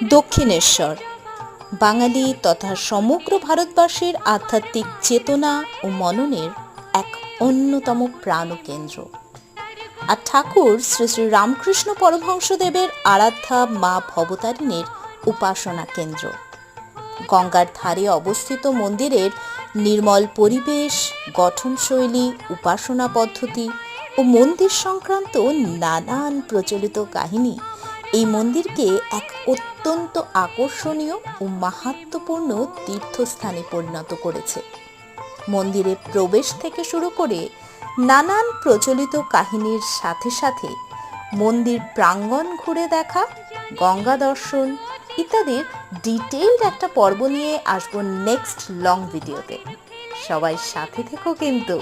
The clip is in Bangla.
দক্ষিণেশ্বর বাঙালি তথা সমগ্র ভারতবাসীর আধ্যাত্মিক চেতনা ও মননের এক অন্যতম প্রাণকেন্দ্র। আর ঠাকুর শ্রী শ্রী রামকৃষ্ণ পরমহংসদেবের আরাধ্যা মা ভবতারিণীর উপাসনা কেন্দ্র। গঙ্গার ধারে অবস্থিত মন্দিরের নির্মল পরিবেশ, গঠনশৈলী, উপাসনা পদ্ধতি ও মন্দির সংক্রান্ত নানান প্রচলিত কাহিনী এই মন্দিরকে এক অত্যন্ত আকর্ষণীয় ও মাহাত্ম্যপূর্ণ তীর্থস্থানে পরিণত করেছে। মন্দিরে প্রবেশ থেকে শুরু করে নানান প্রচলিত কাহিনীর সাথে সাথে মন্দির প্রাঙ্গণ ঘুরে দেখা, গঙ্গা দর্শন ইত্যাদির ডিটেইলড একটা পর্ব নিয়ে আসবো নেক্সট লং ভিডিওতে। সবাই সাথে থেকো কিন্তু।